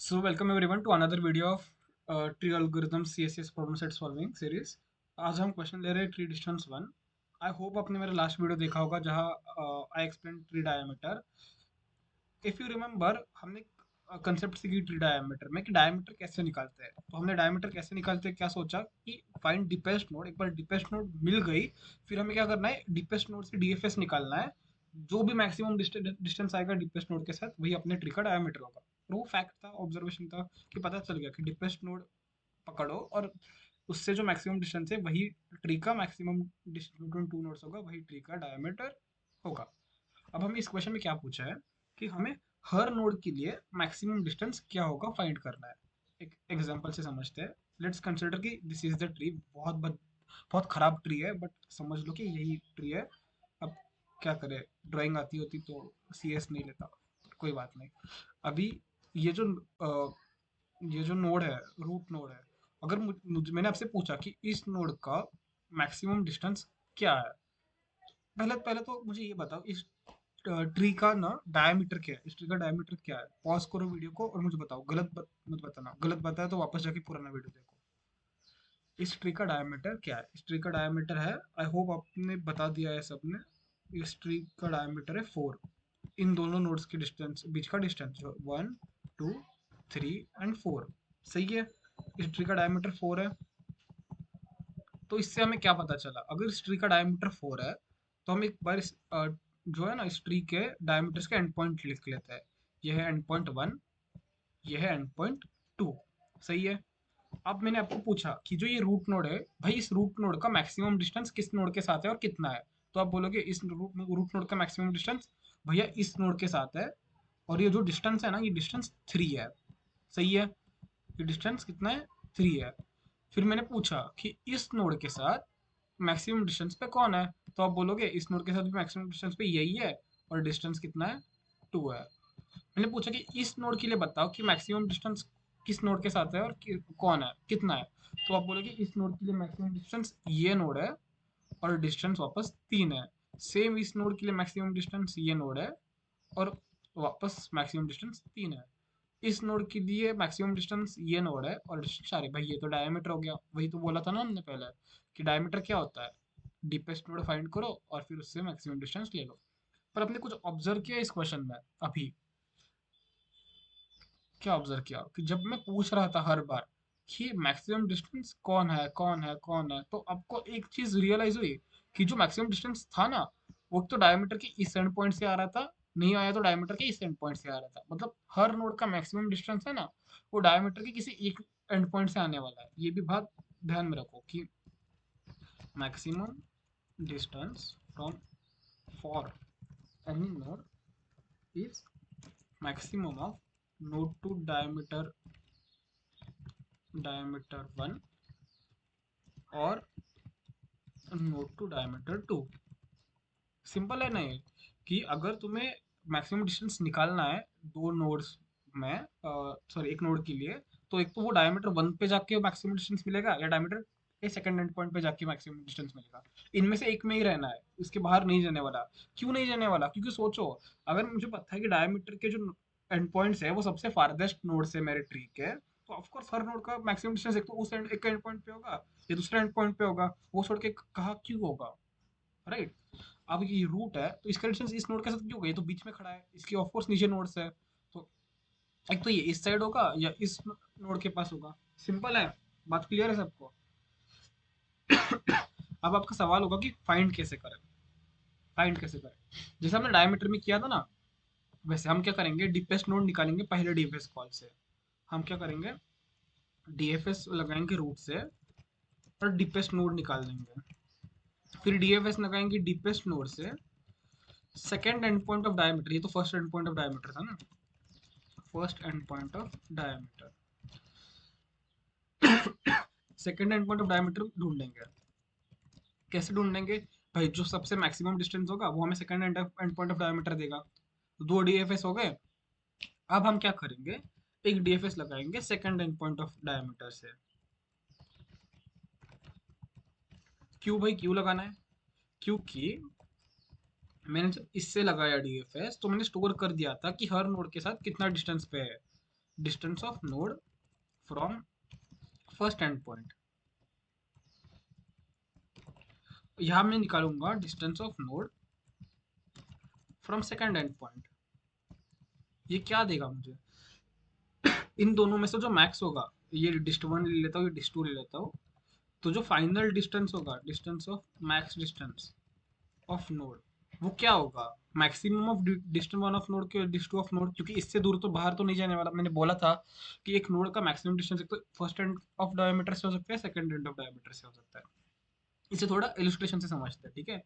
So welcome everyone to another video of tree algorithm CSS problem set solving series। आज हम question ले रहे हैं tree distance one. I hope आपने मेरा लास्ट वीडियो देखा होगा जहां I explain tree diameter. If you remember हमने कंसेप्ट सीखी ट्री डायमीटर में कि डायमीटर कैसे निकालते हैं। तो हमने डायमीटर कैसे निकालते हैं क्या सोचा कि फाइंड डीपेस्ट नोड। एक बार डीपेस्ट नोड मिल गई फिर हमें क्या करना है, डीपेस्ट नोड से डीएफएस निकालना है। जो भी मैक्सिमम डिस्टेंस आएगा डीपेस्ट नोड के साथ वही अपने ट्री का डायमीटर होगा। और वो फैक्ट था, ऑब्जर्वेशन था कि पता चल गया कि डीपेस्ट नोड पकड़ो और उससे जो मैक्सिमम डिस्टेंस है वही ट्री का maximum distance between two nodes होगा, वही ट्री का डायमीटर होगा। अब हमें इस क्वेश्चन में क्या पूछा है कि हमें हर नोड के लिए मैक्सिमम डिस्टेंस क्या होगा फाइंड करना है। एक एग्जांपल से समझते हैं। लेट्स कंसिडर कि दिस इज द ट्री। बहुत खराब ट्री है बट समझ लो कि यही ट्री है। अब क्या करे, ड्राइंग आती होती तो सीएस नहीं लेता, कोई बात नहीं। अभी ये जो ये जो नोड है, रूट नोड है। अगर मैंने आपसे पूछा कि इस नोड का मैक्सिमम डिस्टेंस क्या है, पहले पहले तो मुझे ये बताओ इस ट्री का ना डायमीटर क्या है। इस ट्री का डायमीटर क्या है? पॉज करो वीडियो को और मुझे बताओ। मत बताना, गलत बताया तो वापस जाके पुराना वीडियो देखो। इस ट्री का डायमीटर क्या है? इस ट्री का डायमीटर है, आई होप आपने बता दिया है सबने। इस ट्री का डायमीटर है 4। इन दोनों नोड्स के डिस्टेंस, बीच का डिस्टेंस जो 1 2 3 एंड 4 सही है। इस ट्री का डायमीटर 4 है। तो इससे हमें क्या पता चला, अगर इस ट्री का डायमीटर 4 है तो हम एक बार जो है ना इस ट्री के डायमीटर्स के एंड पॉइंट लिख लेते हैं। यह है एंड पॉइंट 1, यह है एंड पॉइंट 2। सही है। अब मैंने आपको पूछा कि जो ये रूट नोड है, भाई इस रूट नोड का मैक्सिमम डिस्टेंस किस नोड के साथ है और कितना है। तो आप बोलोगे इस रूट नोड का मैक्सिमम डिस्टेंस भैया इस नोड के साथ है। और ये जो डिस्टेंस है ना, ये डिस्टेंस 3 है। सही है। ये डिस्टेंस कितना है? 3 है। फिर मैंने पूछा कि इस नोड के साथ मैक्सिमम डिस्टेंस पे कौन है। तो आप बोलोगे इस नोड के साथ भी मैक्सिमम डिस्टेंस पे यही है और डिस्टेंस कितना है? 2 है। मैंने पूछा कि इस नोड के लिए बताओ कि मैक्सिमम डिस्टेंस किस नोड के साथ है और कौन है, कितना है। तो आप बोलोगे इस नोड के लिए मैक्सिमम डिस्टेंस ये नोड है और डिस्टेंस वापस 3 है। सेम इस नोड के लिए मैक्सिमम डिस्टेंस ये नोड है और वापस मैक्सिमम डिस्टेंस 3 है। इस नोड के लिए मैक्सिमम डिस्टेंस ये नोड है और डिस्टेंस, अरे भाई ये तो डायमीटर हो गया। वही तो बोला था ना हमने पहले कि डायमीटर क्या होता है, डीपेस्ट नोड फाइंड करो और फिर उससे मैक्सिमम डिस्टेंस ले लो। पर आपने कुछ ऑब्जर्व किया इस क्वेश्चन में अभी? क्या ऑब्जर्व किया कि जब मैं पूछ रहा था हर बार कि मैक्सिमम डिस्टेंस कौन है कौन है कौन है, तो आपको एक चीज रियलाइज हुई कि जो मैक्सिमम डिस्टेंस था ना, वो तो डायमीटर के इस एंड पॉइंट से आ रहा था, नहीं आया तो डायमीटर के इस एंड पॉइंट से आ रहा था। मतलब हर नोड का मैक्सिमम डिस्टेंस है ना, वो डायमीटर के किसी एक एंड पॉइंट से आने वाला है। ये भी बात ध्यान में रखो कि maximum distance from for any node is maximum of node to diameter 1 और node to diameter 2। सिंपल है नहीं कि अगर तुम्हें मैक्सिमम डिस्टेंस निकालना है दो नोड्स में, सॉरी एक नोड के लिए, तो एक तो वो डायमीटर 1 पे जाके मैक्सिमम डिस्टेंस मिलेगा या डायमीटर के सेकंड एंड पॉइंट पे जाके मैक्सिमम डिस्टेंस मिलेगा। इनमें से एक में ही रहना है, इसके बाहर नहीं जाने वाला। क्यों नहीं जाने वाला? क्योंकि सोचो, अगर मुझे पता है कि डायमीटर के जो एंड पॉइंट्स है वो सबसे फारदेस्ट नोड से मेरे ट्री के, तो ऑफ कोर्स हर नोड का मैक्सिमम डिस्टेंस एक तो उस एंड एक एंड पॉइंट पे होगा या दूसरे एंड पॉइंट पे होगा। वो छोड़ के कहा क्यों होगा, राइट? अब ये रूट है तो इसका डिस्टेंस इस नोड के साथ क्यों होगा? ये तो बीच में खड़ा है, इसकी ऑफ कोर्स नीचे नोड्स है। तो एक तो ये इस साइड होगा या इस नोड के पास होगा। सिंपल है, बात क्लियर है सबको? अब आपका सवाल होगा कि फाइंड कैसे करें। फाइंड कैसे करें? जैसे हमने डायमीटर में किया था ना, वैसे हम क्या करेंगे, डीपेस्ट नोड निकालेंगे पहले डीएफएस कॉल से। हम क्या करेंगे, डीएफएस लगाएंगे रूट से और डीपेस्ट नोड निकाल देंगे। फिर डीएफएस लगाएंगे डीपेस्ट नोड से second end point of diameter. ये तो first and point of diameter था ना, first and point of diameter. Second end point of diameter ढूंढेंगे। कैसे ढूंढेंगे? भाई जो सबसे मैक्सिमम डिस्टेंस होगा वो हमें second end point of diameter देगा। तो दो डीएफएस हो गए। अब हम क्या करेंगे, एक डीएफएस लगाएंगे second end point of diameter से। क्यों भाई, क्यों लगाना है? क्योंकि मैंने जब इससे लगाया डीएफएस तो मैंने स्टोर कर दिया था कि हर नोड के साथ कितना डिस्टेंस पे है। Distance of node from first and point, यहाँ मैं निकालूंगा distance of node from second and point. ये क्या देगा मुझे, इन दोनों में से जो मैक्स होगा, ये डिस्ट वन ले लेता हूँ, ये डिस्ट टू ले लेता हूँ, तो जो फाइनल डिस्टेंस होगा, distance of max distance of node, वो क्या होगा, maximum of distance one of node के डिस्ट टू ऑफ नोड, क्योंकि इससे दूर तो बाहर तो नहीं जाने वाला। मैंने बोला था कि एक नोड का मैक्सिमम डिस्टेंस एक तो फर्स्ट एंड ऑफ डायमीटर से हो सकता है, सेकंड एंड ऑफ डायमीटर से हो सकता है। इसे थोड़ा इलस्ट्रेशन से समझते हैं, ठीक है।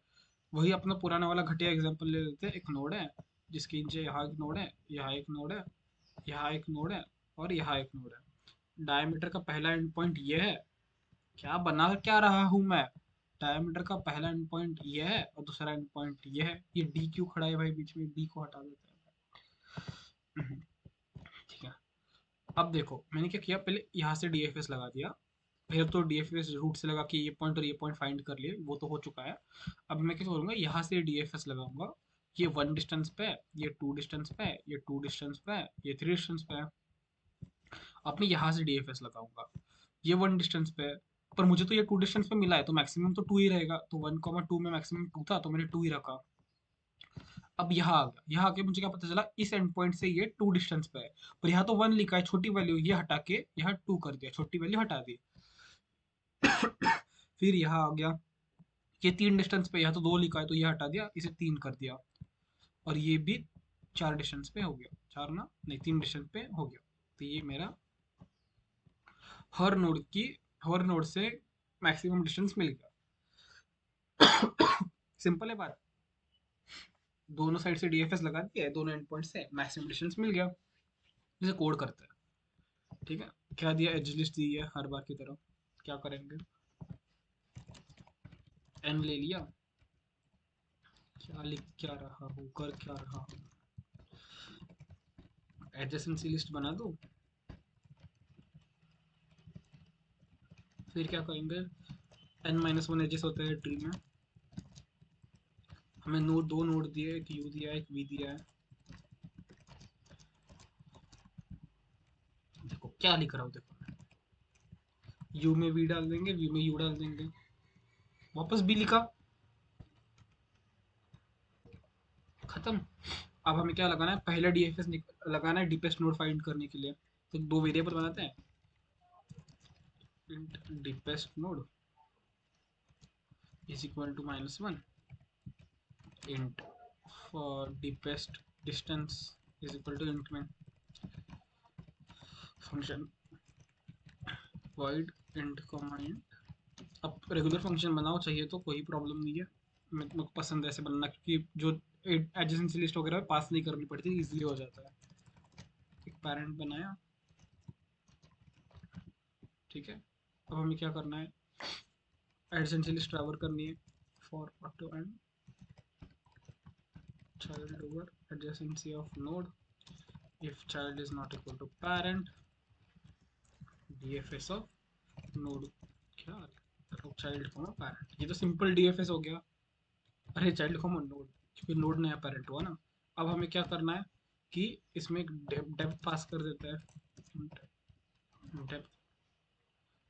वही अपना पुराना वाला घटिया एग्जांपल ले लेते हैं। एक नोड है जिसके नीचे यहाँ एक नोड है, यहाँ एक नोड है, यहाँ एक नोड है, और यहाँ एक नोड है। डायमीटर का पहला एंड पॉइंट ये है, क्या बना क्या रहा हूँ मैं, डायमीटर का पहला एंड पॉइंट ये है और दूसरा एंड पॉइंट ये है। ये डी क्यों खड़ा है भाई बीच में, डी को हटा देते हैं। ठीक है, अब देखो मैंने क्या किया, पहले यहाँ से डीएफएस लगा दिया, फिर तो डीएफएस रूट से लगा कि ये पॉइंट और ये पॉइंट फाइंड कर लिए, वो तो हो चुका है। अब मैं क्या करूँगा, यहाँ से डीएफएस लगाऊंगा। ये वन डिस्टेंस पे है, ये टू डिस्टेंस पे है, ये टू डिस्टेंस पे है, ये थ्री डिस्टेंस पे है। अब मैं यहाँ से डीएफएस लगाऊंगा, ये वन डिस्टेंस पे है, पर मुझे तो ये टू डिस्टेंस पे मिला है, तो मैक्सिमम तो टू ही रहेगा, तो 1,2 में मैक्सिमम टू था, तो मैंने टू ही रखा। अब यहाँ आ गया, यहाँ आके मुझे क्या पता चला, इस एंड पॉइंट से ये टू डिस्टेंस पे है, पर यहाँ तो वन लिखा है, छोटी वैल्यू ये हटा के यहाँ टू कर दिया, छोटी वैल्यू हटा दी। फिर यहाँ आ गया, ये तीन डिस्टेंस पे, यहाँ तो दो लिखा है, तो ये हटा दिया, इसे तीन कर दिया, और ये भी चार डिस्टेंस पे हो गया, चार ना नहीं तीन डिस्टेंस पे हो गया। तो ये मेरा हर नोड की, हर नोड से मैक्सिमम डिस्टेंस मिल गया। सिंपल है बात, दोनों साइड से डीएफएस लगा दिया है, दोनों एंड पॉइंट से मैक्सिमम डिस्टेंस मिल गया। जैसे कोड करते हैं, ठीक है। क्या दिया, एज लिस्ट दी है हर बार की तरह। क्या करेंगे, एन ले लिया, क्या लिख क्या रहा हूँ, कर क्या रहा हूँ, एडजेसेंसी लिस्ट बना दो। फिर क्या करेंगे, n-1 एजेस होते हैं ट्री में, हमें नोड दो नोड दिए, एक यू दिया है, एक वी दिया है। देखो क्या लिख रहा हूँ, देखो यू में वी डाल देंगे, वी में यू डाल देंगे, वापस बी लिखा, खत्म। अब हमें क्या लगाना है, पहले डीएफएस लगाना है डीपेस्ट नोड फाइंड करने के लिए। तो दो वेरिएबल बनाते हैं, int deepest node is equal to -1, int for deepest distance is equal to int में function void int comma int। अब रेगुलर फंक्शन बनाओ, चाहिए तो कोई प्रॉब्लम नहीं है, मेरे को पसंद है ऐसे बनना, क्योंकि जो एडजेसेंसी लिस्ट वगैरह पास नहीं करनी पड़ती, इजीली हो जाता है। एक पैरेंट बनाया, ठीक है। अब हमें क्या करना है, एडजेसेंसी लिस्ट ट्रैवल करनी है, for auto and child over adjacency of node if child is not equal to parent dfs of node। क्या चाइल्ड कॉमा पैरेंट, ये तो सिंपल डीएफएस हो गया। अरे चाइल्ड कॉमा नोड, क्योंकि नोड नया पैरेंट हुआ ना। अब हमें क्या करना है कि इसमें एक डेप्थ पास कर देता है, डेप्थ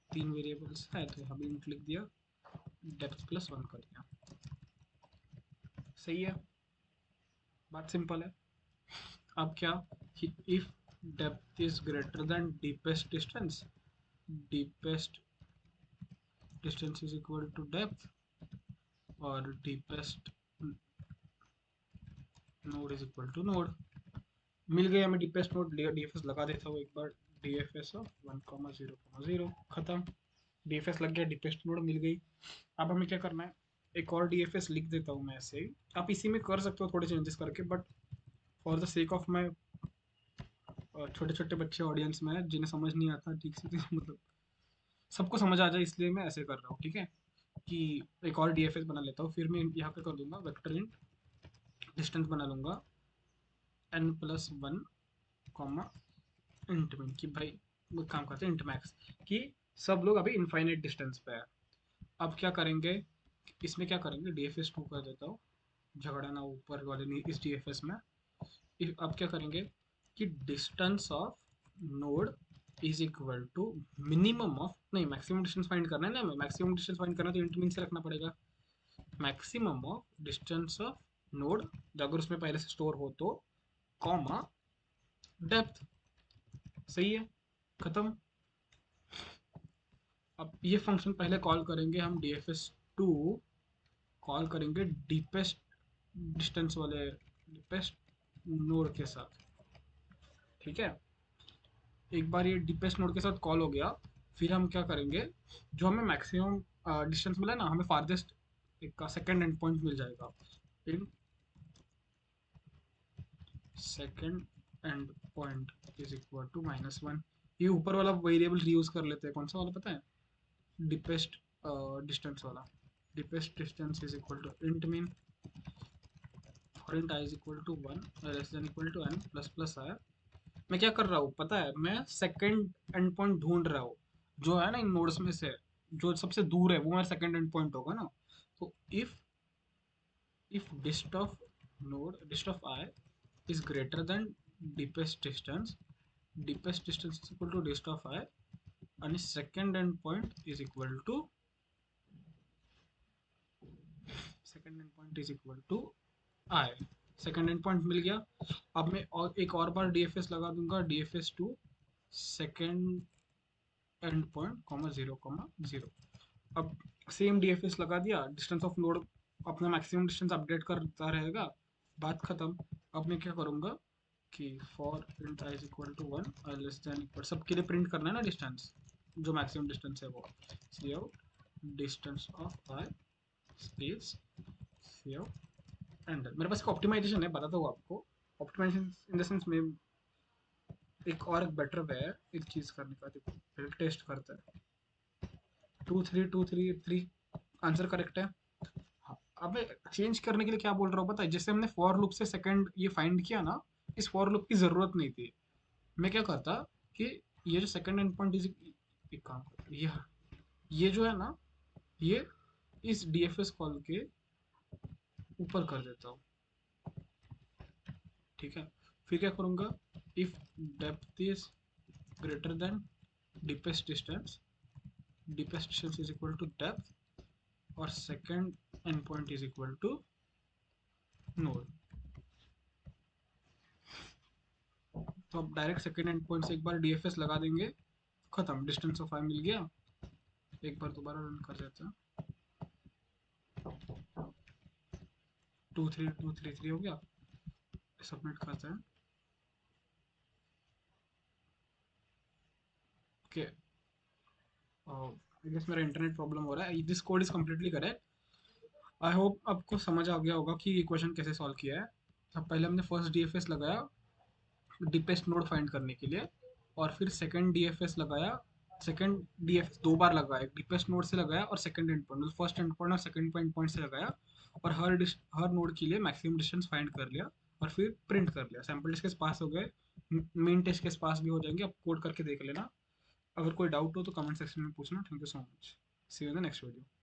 तीन वेरिएबल्स है, तो हम इंट लिख दिया, डेप्थ +1 कर दिया, सही है, बात सिंपल है। अब क्या, if depth is greater than deepest distance, deepest distance is equal to depth, और deepest node is equal to node। मिल गया हमें deepest node, dfs लगा देता हूँ एक बार, dfs ऑफ 1,0,0 खत्म, dfs लग गया, deepest node मिल गई। अब हमें क्या करना है, एक और dfs लिख देता हूँ मैं ऐसे ही, आप इसी में कर सकते हो थोड़े चेंजेस करके, but for the sake of my छोटे छोटे बच्चे ऑडियंस में जिन्हें समझ नहीं आता ठीक से, मतलब सबको समझ आ जाए, इसलिए मैं ऐसे कर रहा हूँ, ठीक है। कि एक और डीएफएस बना लेता हूँ, फिर मैं यहाँ पे कर दूंगा वेक्टर इंट डिस्टेंस बना लूंगा n+1 कॉमा इंट में, कि भाई वो काम करते हैं इंट मैक्स, कि सब लोग अभी इनफाइनाइट डिस्टेंस पे है। अब क्या करेंगे, इसमें क्या करेंगे, डीएफएस 2 कर देता हूँ, झगड़ा ना ऊपर वाले नहीं इस डीएफएस में। अब क्या करेंगे कि distance of node is equal to minimum of, नहीं मैक्सिमम डिस्टेंस फाइंड करना है ना हमें, मैक्सिमम डिस्टेंस फाइंड करना है तो इंट मीन से रखना पड़ेगा। Maximum of distance of node अगर उसमें पहले से स्टोर हो तो, कॉमा डेप्थ। सही है, खत्म। अब ये फंक्शन पहले कॉल करेंगे हम dfs2, कॉल करेंगे डीपेस्ट डिस्टेंस वाले, डीपेस्ट नोड के साथ। ठीक है, एक बार ये डीपेस्ट नोड के साथ कॉल हो गया, फिर हम क्या करेंगे, जो हमें मैक्सिमम डिस्टेंस मिला ना, हमें फारदेस्ट एक का सेकेंड एंड पॉइंट मिल जाएगा। In second end point is equal to -1। ये ऊपर वाला वेरिएबल रीयूज कर लेते हैं, कौन सा वाला पता है, deepest डिस्टेंस वाला। deepest distance is equal to int mean for int I is equal to 1 less than equal to n plus plus I। मैं क्या कर रहा हूँ पता है, मैं सेकंड एंड पॉइंट ढूंढ रहा हूँ, जो है ना इन नोड्स में से जो सबसे दूर है वो मेरा सेकंड एंड पॉइंट होगा ना। तो if dist of I is greater than deepest distance, deepest distance is equal to dist of I and second end point is equal to, second end point is equal to I. Second end point मिल गया। अब मैं और एक और बार DFS लगा दूंगा, dfs2 second end point comma 0,0। अब सेम डीएफएस लगा दिया, डिस्टेंस ऑफ नोड अपना मैक्सिमम डिस्टेंस अपडेट करता रहेगा, बात खत्म। अब मैं क्या करूंगा कि for int i is equal to 1 i less than equal, सबके लिए प्रिंट करना है ना डिस्टेंस, जो मैक्सिमम डिस्टेंस है वो, see out distance of I space see out end. मेरे पास एक ऑप्टिमाइजेशन है, बताता हूँ आपको। ऑप्टिमाइजेशन इन द सेंस में एक और बेटर वे है एक चीज़ करने का, देखो पहले टेस्ट करता है। 2 3 2 3 3 आंसर करेक्ट है। हाँ, अब मैं चेंज करने के लिए क्या बोल रहा हूँ पता है, जैसे हमने फॉर लूप से सेकंड ये फाइंड किया ना, इस फॉर लूप की ज़रूरत नहीं थी। मैं क्या करता कि ये जो सेकंड एंड पॉइंट इज, एक काम करता, ये जो है ना, ये इस डीएफएस कॉल के ऊपर कर देता हूँ। ठीक है, फिर क्या करूँगा, if depth is greater than deepest distance, deepest distance is equal to depth और second endpoint is equal to node। तो अब डायरेक्ट सेकेंड एंड पॉइंट से एक बार डीएफएस लगा देंगे, खत्म, डिस्टेंस ऑफ आई मिल गया। एक बार दोबारा रन कर देते हैं, 2 3 2 3 3 हो गया, सबमिट करते हैं। ओके, आई गेस मेरा इंटरनेट प्रॉब्लम हो रहा है, this code is completely correct. I hope आपको समझ आ गया होगा कि ये क्वेश्चन कैसे सॉल्व किया है। अब पहले हमने फर्स्ट डीएफएस लगाया डीपेस्ट नोड फाइंड करने के लिए, और फिर सेकंड डीएफएस लगाया, सेकंड डीएफएस दो बार लगाया, डीपेस्ट नोड से लगाया और second and point, first and point और सेकंड पॉइंट पॉइंट से लगाया, और हर नोड के लिए मैक्सिमम डिस्टेंस फाइंड कर लिया और फिर प्रिंट कर लिया। सैम्पल टेस्ट केस पास हो गए, मेन टेस्ट केस पास भी हो जाएंगे। अब कोड करके देख लेना, अगर कोई डाउट हो तो कमेंट सेक्शन में पूछना। Thank you so much, see you in the next video.